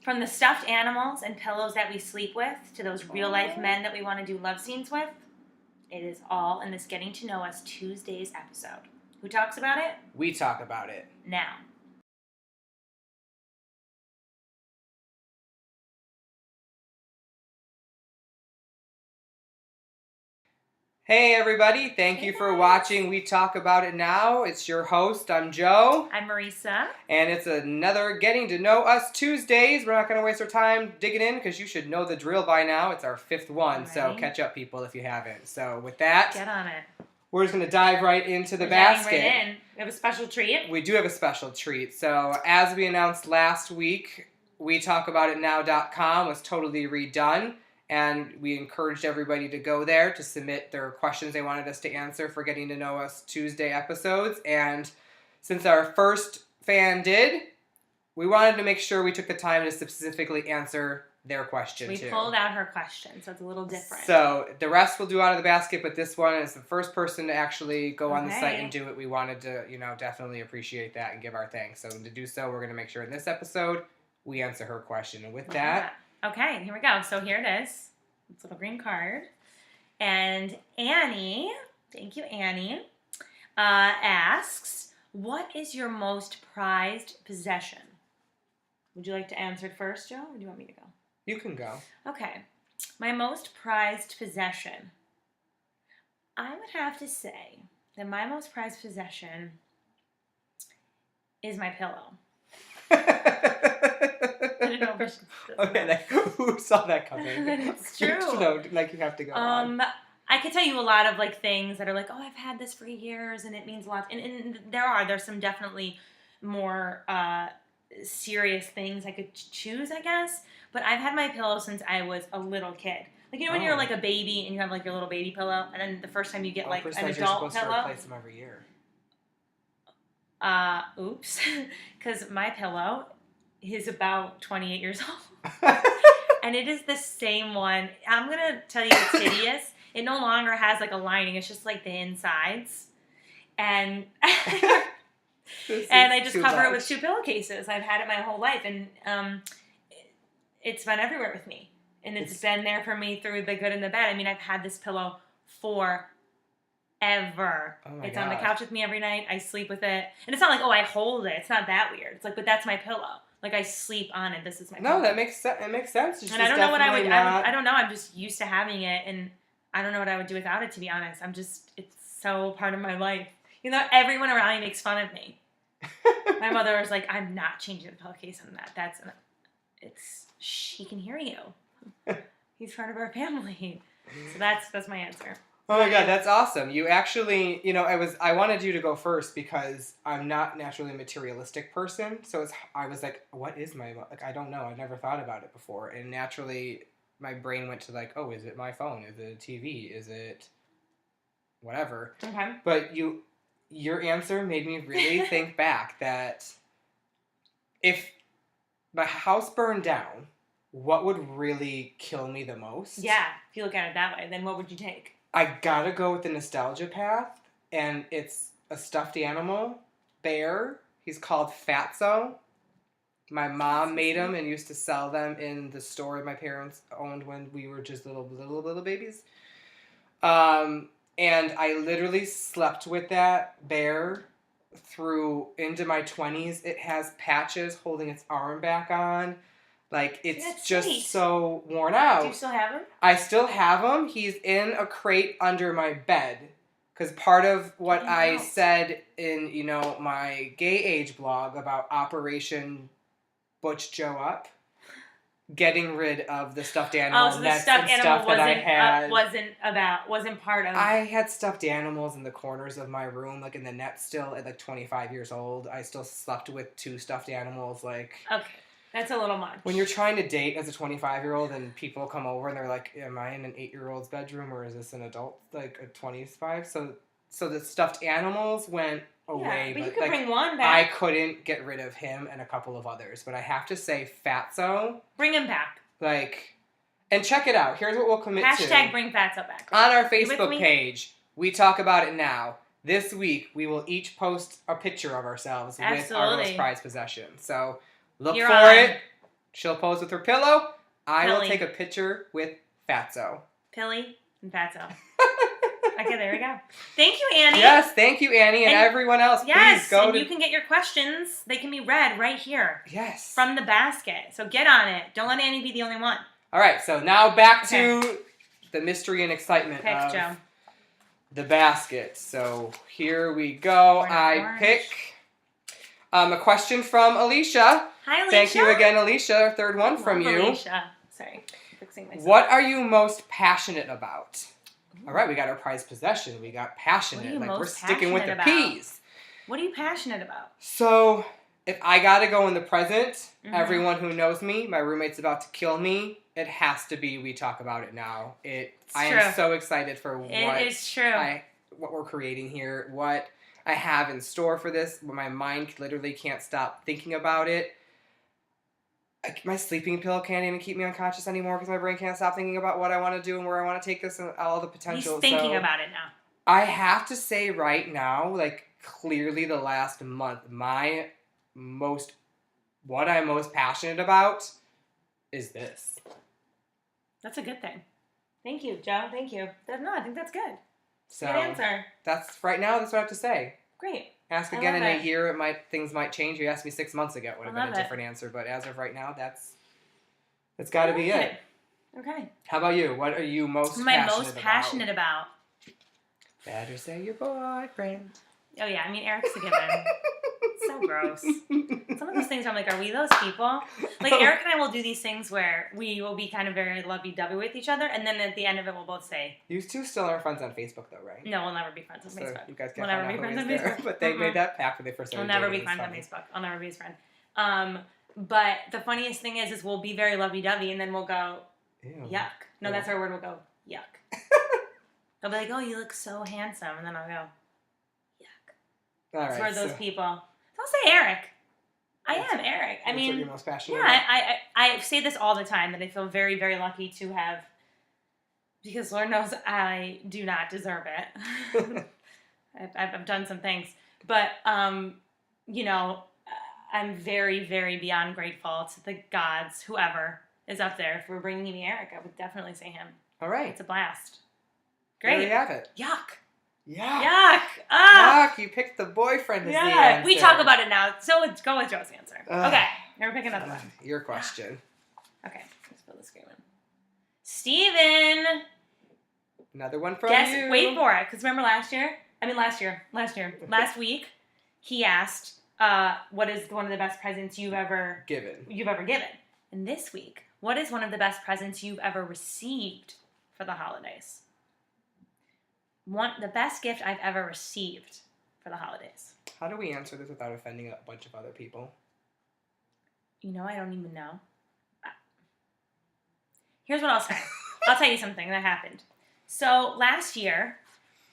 From the stuffed animals and pillows that we sleep with to those real-life men that we want to do love scenes with, it is all in this Getting to Know Us Tuesdays episode. Who talks about it? We talk about it. Now. Hey everybody, thank you for watching We Talk About It Now. It's your host, I'm Joe. I'm Marisa. And it's another Getting to Know Us Tuesdays. We're not going to waste our time digging in because you should know the drill by now. It's our fifth one, so catch up people if you haven't. So with that, get on it. We're just going to dive right into the basket. Right in. We have a special treat. We do have a special treat. So as we announced last week, WeTalkAboutItNow.com was totally redone. And we encouraged everybody to go there to submit their questions they wanted us to answer for Getting to Know Us Tuesday episodes. And since our first fan did, we wanted to make sure we took the time to specifically answer their question, too. We pulled out her question, so it's a little different. So the rest we'll do out of the basket, but this one is the first person to actually go on the site and do it. We wanted to, definitely appreciate that and give our thanks. So to do so, we're going to make sure in this episode we answer her question. And with that... Okay, here we go. So here it is. This little green card. And Annie, thank you, Annie, asks, what is your most prized possession? Would you like to answer it first, Joe, or do you want me to go? You can go. Okay. My most prized possession. I would have to say that my most prized possession is my pillow. I don't know if I should. Okay, who saw that coming? It's true. No, you have to go on. I could tell you a lot of things that are oh, I've had this for years and it means a lot. And there's some definitely more serious things I could choose, I guess. But I've had my pillow since I was a little kid. When you're a baby and you have your little baby pillow, and then the first time you get an adult you're supposed pillow. To replace them every year. Oops, because my pillow is about 28 years old. And it is the same one. I'm going to tell you it's hideous. It no longer has a lining. It's just the insides. And and I just cover it with 2 pillowcases. I've had it my whole life. And it's been everywhere with me. And it's been there for me through the good and the bad. I mean, I've had this pillow forever. It's on the couch with me every night. I sleep with it. And it's not I hold it. It's not that weird. It's but that's my pillow. I sleep on it. This is my pillow. No, that makes sense. It makes sense. And I don't know what I would. I don't know. I'm just used to having it, and I don't know what I would do without it. To be honest, it's so part of my life. Everyone around me makes fun of me. My mother was like, "I'm not changing the pillowcase on that. He can hear you. He's part of our family." So that's my answer. Oh my God, that's awesome. You actually, I wanted you to go first because I'm not naturally a materialistic person. So I was like, what is I don't know. I've never thought about it before. And naturally, my brain went to oh, is it my phone? Is it a TV? Is it whatever? Okay. But your answer made me really think back that if my house burned down, what would really kill me the most? Yeah, if you look at it that way, then what would you take? I gotta go with the nostalgia path, and it's a stuffed animal, bear. He's called Fatso. My mom made him and used to sell them in the store my parents owned when we were just little babies. And I literally slept with that bear into my 20s. It has patches holding its arm back on. It's just sweet. So worn out. Do you still have him? I still have him. He's in a crate under my bed. Because part of what I said in, my gay age blog about Operation Butch Joe Up, getting rid of the stuffed animal so the stuffed animal wasn't part of... I had stuffed animals in the corners of my room, in the net still at 25 years old. I still slept with 2 stuffed animals, Okay. That's a little much. When you're trying to date as a 25-year-old and people come over and they're like, am I in an 8-year-old's bedroom or is this an adult, a 25? So the stuffed animals went away. Yeah, but you could bring one back. I couldn't get rid of him and a couple of others. But I have to say, Fatso. Bring him back. And check it out. Here's what we'll commit to. Hashtag bring Fatso back. On our Facebook page, We Talk About It Now. This week, we will each post a picture of ourselves with our most prized possession. So... Look for it. She'll pose with her pillow. I will Pilly. take a picture with Fatso. Pilly and Fatso. Okay, there we go. Thank you, Annie. Yes, thank you, Annie, and everyone else. Yes, please go you can get your questions. They can be read right here. Yes. From the basket. So get on it. Don't let Annie be the only one. All right, so now back to the mystery and excitement of Joe. the basket. So here we go. I pick a question from Alicia. Hi, Alicia. Thank you again, Alicia. Third one from you. Alicia. Sorry, fixing myself. What are you most passionate about? All right, we got our prized possession. We got passionate. Like we're sticking with the P's. What are you passionate about? So, if I gotta go in the present, everyone who knows me, my roommate's about to kill me. It has to be We Talk About It Now. I am so excited for what we're creating here, what I have in store for this. My mind literally can't stop thinking about it. My sleeping pill can't even keep me unconscious anymore because my brain can't stop thinking about what I want to do and where I want to take this and all the potential. He's thinking about it now. I have to say right now, like clearly the last month, what I'm most passionate about is this. That's a good thing. Thank you, Joe. Thank you. No, I think that's good. So good answer. That's right now. That's what I have to say. Great. Ask again in a year. Things might change. You asked me 6 months ago. It would have been a different answer. But as of right now, that's got to be it. Okay. How about you? What are you most passionate about? Better say your boyfriend. Oh yeah, I mean Eric's a given. So gross. Some of those things I'm like, are we those people? Like Eric and I will do these things where we will be kind of very lovey-dovey with each other, and then at the end of it, we'll both say, "You two still aren't friends on Facebook, though, right?" No, we'll never be friends on Facebook. You guys can't we'll never be friends on Facebook. But they made that pact when they first started. We'll never be friends on Facebook. I'll never be his friend. But the funniest thing is we'll be very lovey-dovey, and then we'll go, ew. Yuck. No, that's our word. We'll go, yuck. They'll be like, oh, you look so handsome, and then I'll go, yuck. All right. So we're those people. Don't say Eric. I am Eric. I mean, what you're most passionate about. I say this all the time that I feel very, very lucky to have, because Lord knows I do not deserve it. I've done some things, but you know, I'm very, very beyond grateful to the gods, whoever is up there, for bringing me Eric. I would definitely say him. All right, it's a blast. Great. There you have it. Yuck. Yuck. Yuck. Ah. Yuck. You picked the boyfriend as the answer. We talk about it now. So let's go with Joe's answer. Okay. We're picking another one. Your question. Okay. Let's fill the screen in. Steven. Another one from you. Wait for it. Because remember last week, he asked, what is one of the best presents you've ever given? And this week, what is one of the best presents you've ever received for the holidays? The best gift I've ever received for the holidays. How do we answer this without offending a bunch of other people? You know, I don't even know. Here's what I'll say. I'll tell you something that happened. So last year,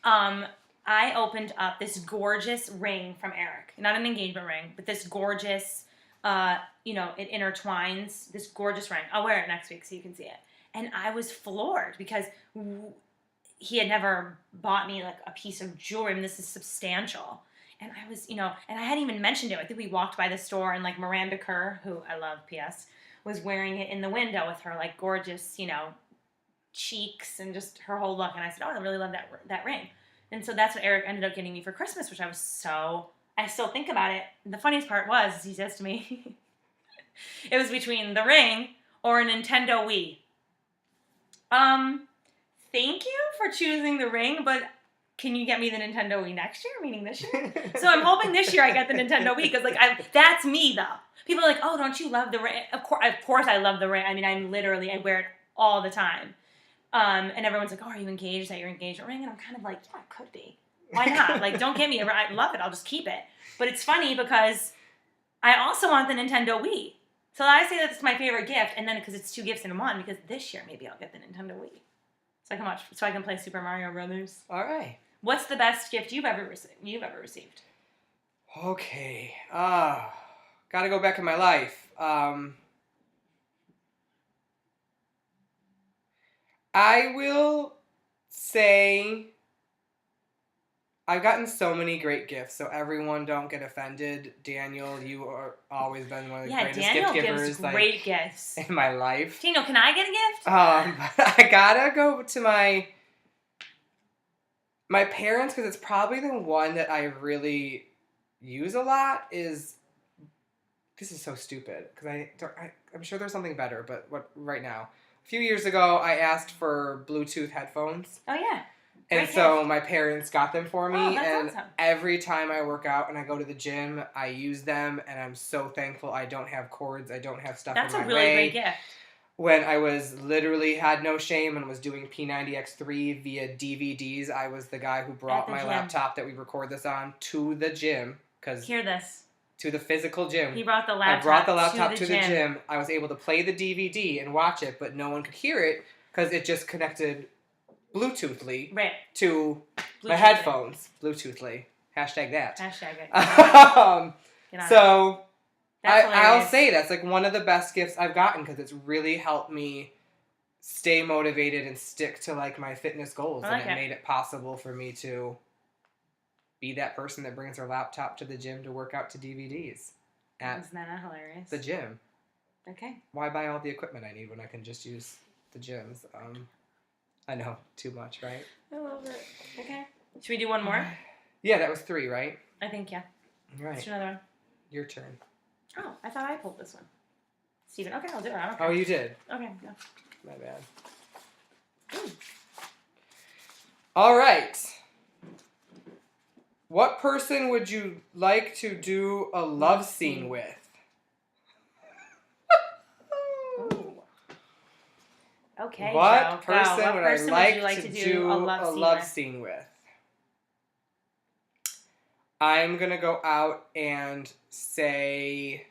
I opened up this gorgeous ring from Eric. Not an engagement ring, but this gorgeous, it intertwines. This gorgeous ring. I'll wear it next week so you can see it. And I was floored because he had never bought me like a piece of jewelry. I mean, this is substantial. And I was, and I hadn't even mentioned it. I think we walked by the store and like Miranda Kerr, who I love, P.S., was wearing it in the window with her like gorgeous, cheeks and just her whole look. And I said, oh, I really love that ring. And so that's what Eric ended up getting me for Christmas, which I still think about it. And the funniest part was, he says to me, it was between the ring or a Nintendo Wii. Thank you for choosing the ring, but can you get me the Nintendo Wii next year, meaning this year? So I'm hoping this year I get the Nintendo Wii, because that's me though. People are like, oh, don't you love the ring? Of course I love the ring. I mean, I wear it all the time. And everyone's like, oh, are you engaged? Is that your engagement ring? And I'm kind of like, yeah, it could be. Why not? Like, don't get me a ring. I love it. I'll just keep it. But it's funny because I also want the Nintendo Wii. So I say that's my favorite gift, and then because it's 2 gifts in one, because this year maybe I'll get the Nintendo Wii. So I can play Super Mario Brothers. All right. What's the best gift you've ever received? Okay. Gotta go back in my life. I will say I've gotten so many great gifts, so everyone don't get offended. Daniel, you are always been one of the greatest Daniel gift givers gives great gifts in my life. Daniel, can I get a gift? But I gotta go to my parents, because it's probably the one that I really use a lot. This is so stupid, because I'm sure there's something better, but right now. A few years ago, I asked for Bluetooth headphones. Oh, yeah. And so my parents got them for me, and awesome. Every time I work out and I go to the gym, I use them, and I'm so thankful I don't have cords, I don't have stuff in my way. That's a really great gift. When I was literally had no shame and was doing P90X3 via DVDs, I was the guy who brought my laptop that we record this on to the gym. Hear this. To the physical gym. He brought the laptop. I brought the laptop to the gym. I was able to play the DVD and watch it, but no one could hear it because it just connected Bluetoothly to my headphones. Bluetoothly. Hashtag that. Hashtag it. So I'll say that's like one of the best gifts I've gotten, because it's really helped me stay motivated and stick to like my fitness goals, and it made it possible for me to be that person that brings their laptop to the gym to work out to DVDs. Isn't that hilarious? The gym. Okay. Why buy all the equipment I need when I can just use the gyms? I know, too much, right? I love it. Okay. Should we do one more? Yeah, that was 3, right? I think, yeah. Right. Let's do another one. Your turn. Oh, I thought I pulled this one. Steven, okay, I'll do it. Oh, you did? Okay, yeah. My bad. Ooh. All right. What person would you like to do a love scene with? Okay, what Joe, person what would person I would you like to do a love scene with? I'm going to go out and say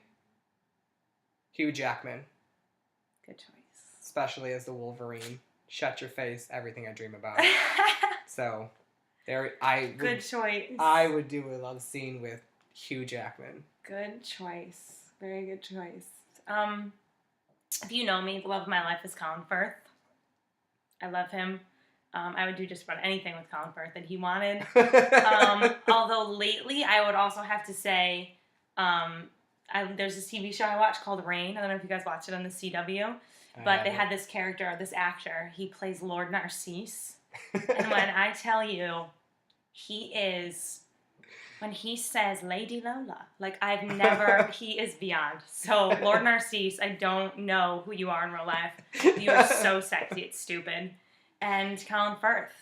Hugh Jackman. Good choice. Especially as the Wolverine. Shut your face, everything I dream about. So, good choice. I would do a love scene with Hugh Jackman. Good choice. Very good choice. If you know me, the love of my life is Colin Firth. I love him. I would do just about anything with Colin Firth that he wanted. Although lately, I would also have to say, there's this TV show I watch called Rain. I don't know if you guys watch it on the CW. But they had this character, this actor. He plays Lord Narcisse. And when I tell you, when he says Lady Lola, like he is beyond. So Lord Narcisse, I don't know who you are in real life. You are so sexy, it's stupid. And Colin Firth,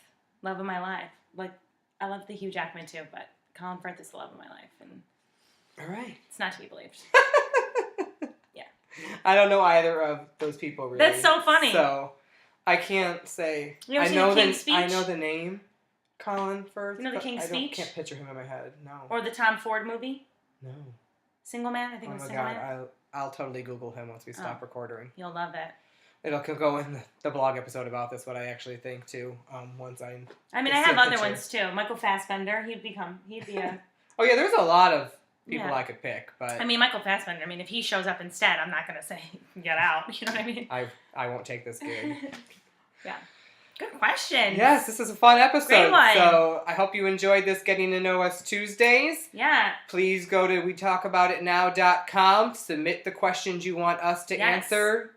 love of my life. Like, I love the Hugh Jackman too, but Colin Firth is the love of my life. And all right. It's not to be believed. Yeah. I don't know either of those people really. That's so funny. So I can't say. You ever seen The King's Speech? I know the name, Colin Firth. You know The King's Speech? I can't picture him in my head. No. Or the Tom Ford movie? No. Single Man? I think it was Single Man. Oh my God, I'll totally Google him once we stop recording. You'll love it. It'll go in the blog episode about this, what I actually think too. Once I have other ones too. Michael Fassbender, he'd be a. Oh yeah, there's a lot of people I could pick, but I mean Michael Fassbender. I mean, if he shows up instead, I'm not gonna say get out. You know what I mean? I won't take this gig. Yeah. Good question. Yes, this is a fun episode. Great one. So I hope you enjoyed this Getting to Know Us Tuesdays. Yeah. Please go to wetalkaboutitnow.com. Submit the questions you want us to answer.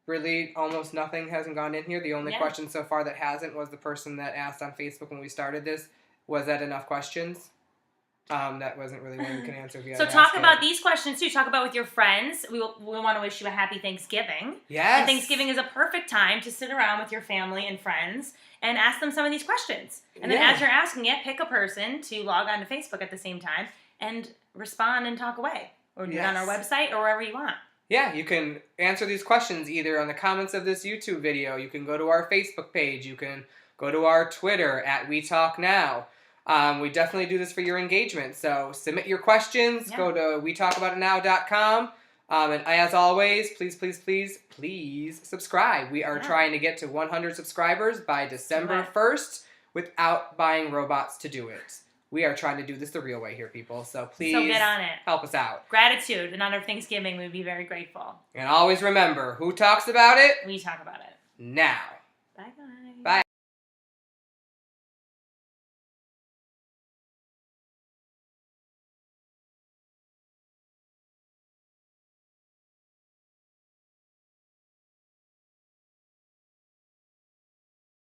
Really, almost nothing hasn't gone in here. The only question so far that hasn't was the person that asked on Facebook when we started this. Was that enough questions? That wasn't really one we can answer. If you so talk about these questions too. Talk about with your friends. We want to wish you a happy Thanksgiving. Yes. And Thanksgiving is a perfect time to sit around with your family and friends and ask them some of these questions. And then as you're asking it, pick a person to log on to Facebook at the same time and respond and talk away. Or do it on our website or wherever you want. Yeah, you can answer these questions either on the comments of this YouTube video. You can go to our Facebook page. You can go to our Twitter @WeTalkNow. We definitely do this for your engagement. So submit your questions. Go to wetalkaboutitnow.com. And as always, please subscribe. We are trying to get to 100 subscribers by December 1st without buying robots to do it. We are trying to do this the real way here, people. So please get on it. Help us out. Gratitude. In honor of Thanksgiving, we'd be very grateful. And always remember, who talks about it? We talk about it. Now. Bye, guys.